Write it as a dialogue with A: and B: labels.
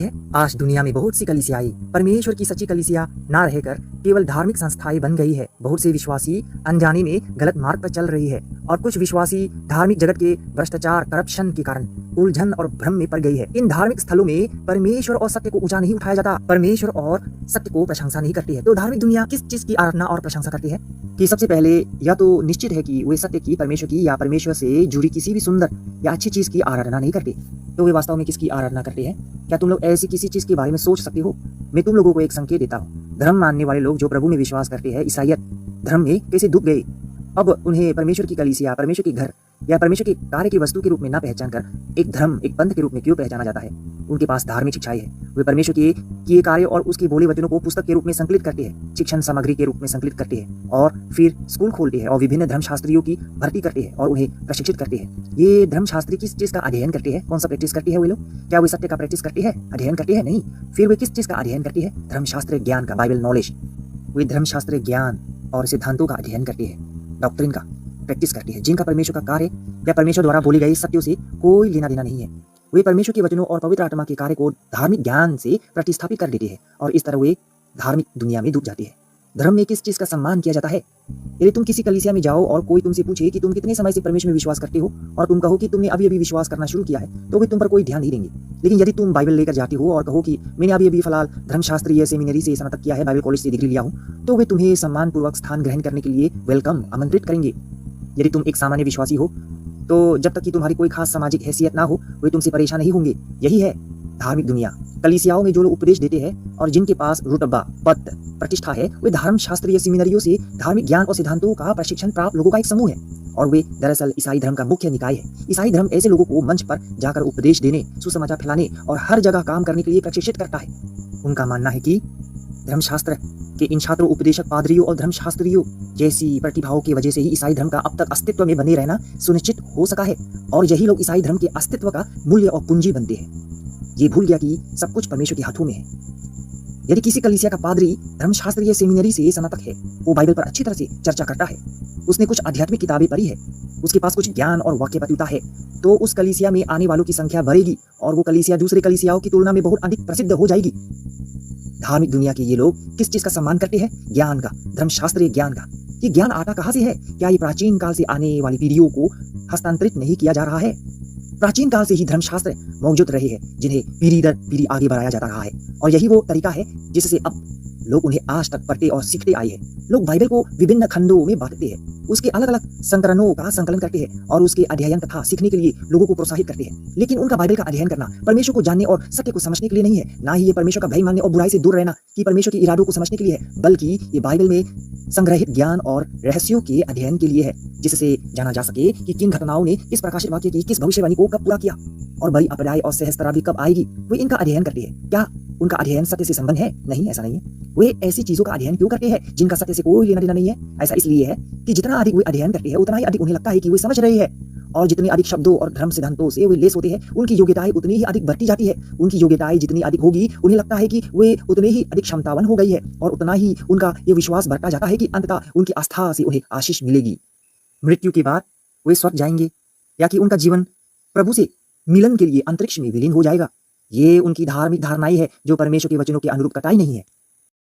A: आज दुनिया में बहुत सी कलीसियाएं परमेश्वर की सच्ची कलीसिया ना रहकर केवल धार्मिक संस्थाएं बन गई है। बहुत से विश्वासी अनजाने में गलत मार्ग पर चल रही है और कुछ विश्वासी धार्मिक जगत के भ्रष्टाचार करप्शन के कारण उलझन और भ्रम में पड़ गई है। इन धार्मिक स्थलों में परमेश्वर और सत्य को ऊंचा नहीं उठाया जाता, परमेश्वर और सत्य को प्रशंसा नहीं करती है। तो धार्मिक दुनिया किस चीज की आराधना और प्रशंसा करती है? कि सबसे पहले या तो निश्चित है कि वे सत्य की, परमेश्वर की या परमेश्वर से जुड़ी किसी भी सुंदर या अच्छी चीज की आराधना नहीं करती। तो वे वास्तव में किसकी आराधना करते हैं? क्या तुम लोग ऐसी किसी चीज के बारे में सोच सकते हो? मैं तुम लोगों को एक संकेत देता हूँ। धर्म मानने वाले लोग जो प्रभु में विश्वास करते हैं, ईसाइयत धर्म में कैसे डूब गए। अब उन्हें परमेश्वर की कलीसिया, परमेश्वर के घर या परमेश्वर के कार्य की वस्तु के रूप में न पहचान कर एक धर्म, एक पंथ के रूप में क्यों पहचाना जाता है? उनके पास धार्मिक शिक्षाएं है। वे परमेश्वर के किए कार्य और उसके बोले वचनों को पुस्तक के रूप में संकलित करते हैं, शिक्षण सामग्री के रूप में संकलित करते हैं और फिर स्कूल खोलते हैं और विभिन्न धर्मशास्त्रियों की भर्ती करते हैं और उन्हें प्रशिक्षित करते हैं। ये धर्मशास्त्री किस चीज का अध्ययन करते हैं? कौन सा प्रैक्टिस करते हैं वे लोग? क्या वे सत्य का प्रैक्टिस करते हैं, अध्ययन करते हैं? नहीं। फिर वे किस चीज का अध्ययन करते हैं? धर्मशास्त्र ज्ञान का, बाइबल नॉलेज। वे धर्मशास्त्र ज्ञान और सिद्धांतों का अध्ययन करते हैं, डॉक्ट्रिन का प्रैक्टिस करते हैं, जिनका परमेश्वर का कार्य या परमेश्वर द्वारा बोली गई सत्यों से कोई लेना देना नहीं है। वे परमेश्वर के वचनों और पवित्र आत्मा के कार्य को धार्मिक ज्ञान से प्रतिस्थापित कर देते हैं और इस तरह वे धार्मिक दुनिया में डूब जाते हैं। धर्म में किस चीज का सम्मान किया जाता है? यदि तुम किसी कलीसिया में जाओ और कोई तुमसे पूछे कि तुम कितने समय से परमेश्वर में विश्वास करते हो और तुम कहो कि तुमने अभी अभी विश्वास करना शुरू किया है, तो वे तुम पर कोई ध्यान नहीं देंगे। लेकिन यदि तुम बाइबल लेकर जाते हो और कहो कि मैंने अभी अभी फिलहाल धर्मशास्त्रीय सेमिनरी से स्नातक किया है, बाइबल कॉलेज से डिग्री लिया हूँ, तो वे तुम्हें सम्मानपूर्वक स्थान ग्रहण करने के लिए वेलकम, आमंत्रित करेंगे। यदि तुम एक सामान्य विश्वासी हो तो जब तक कि तुम्हारी कोई खास सामाजिक हैसियत ना हो, वे तुमसे परेशान नहीं होंगे। यही है धार्मिक दुनिया। कलीसियाओं में जो लोग उपदेश देते हैं और जिनके पास रुतबा, पद, प्रतिष्ठा है, वे धर्मशास्त्रीय सेमिनरियों से धार्मिक ज्ञान और सिद्धांतों का प्रशिक्षण प्राप्त लोगों का एक समूह है और वे दरअसल ईसाई धर्म का मुख्य निकाय है। ईसाई धर्म ऐसे लोगों को मंच पर जाकर उपदेश देने, सुसमाचार फैलाने और हर जगह काम करने के लिए प्रशिक्षित करता है। उनका मानना है कि धर्मशास्त्र के इन छात्रों, उपदेशक, पादरियों और धर्मशास्त्रियों जैसी प्रतिभाओं की वजह से ही ईसाई धर्म का अब तक अस्तित्व में बने रहना सुनिश्चित हो सका है और यही लोग ईसाई धर्म के अस्तित्व का मूल्य और पूंजी बनते हैं। ये भूल गया कि सब कुछ परमेश्वर के हाथों में है। यदि किसी कलीसिया का पादरी धर्मशास्त्रीय सेमिनरी से स्नातक है, वो बाइबल पर अच्छी तरह से चर्चा करता है, उसने कुछ आध्यात्मिक किताबें पढ़ी है, उसके पास कुछ ज्ञान और वाक्य पटुता है, तो उस कलीसिया में आने वालों की संख्या बढ़ेगी और वो कलीसिया दूसरे कलीसियाओं की तुलना में बहुत अधिक प्रसिद्ध हो जाएगी। धार्मिक दुनिया के ये लोग किस चीज का सम्मान करते हैं? ज्ञान का, धर्मशास्त्रीय ज्ञान का। ये ज्ञान आता कहाँ से है? क्या ये प्राचीन काल से आने वाली पीढ़ियों को हस्तांतरित नहीं किया जा रहा है? प्राचीन काल से ही धर्मशास्त्र मौजूद रहे हैं जिन्हें पीढ़ी दर पीढ़ी आगे बढ़ाया जा रहा है और यही वो तरीका है जिससे अब लोग उन्हें आज तक पढ़ते और सीखते आए हैं। लोग बाइबल को विभिन्न खंडों में बांटते हैं, उसके अलग अलग संस्करणों का संकलन करते हैं और उसके अध्ययन तथा सीखने के लिए लोगों को प्रोत्साहित करते हैं। लेकिन उनका बाइबल का अध्ययन करना परमेश्वर को जानने और सत्य को समझने के लिए नहीं है, ना ही ये परमेश्वर का भय मानने और बुराई से दूर रहना कि परमेश्वर के इरादों को समझने के लिए है, बल्कि ये बाइबल में संग्रहित ज्ञान और रहस्यों के अध्ययन के लिए है, जिससे जाना जा सके कि किन घटनाओं ने किस प्रकाशित वाक्य की किस भविष्यवाणी को कब पूरा किया और बड़ी आपदाएं और सहस्त्रा भी कब आएगी। वे इनका अध्ययन करते हैं। क्या उनका अध्ययन सत्य से संबंध है? नहीं, ऐसा नहीं है। वे ऐसी चीजों का अध्ययन क्यों करते हैं जिनका सत्य से कोई लेना देना नहीं है? ऐसा इसलिए है कि जितना अधिक वे अध्ययन करते हैं उतना ही अधिक उन्हें लगता है कि वे समझ रहे हैं और जितने अधिक शब्दों और धर्म सिद्धांतों से वे लेस होते हैं, उनकी योग्यताएं उतनी ही अधिक बढ़ती जाती है। उनकी योग्यताएं जितनी अधिक होगी, उन्हें लगता है कि वे उतने ही अधिक क्षमतावान हो गई है और उतना ही उनका ये विश्वास बढ़ता जाता है कि अंततः उनकी आस्था से उन्हें आशीष मिलेगी। मृत्यु के बाद वे स्वर्ग जाएंगे या कि उनका जीवन प्रभु से मिलन के लिए अंतरिक्ष में विलीन हो जाएगा। ये उनकी धार्मिक धारणाएं है जो परमेश्वर के वचनों के अनुरूप कतई नहीं है।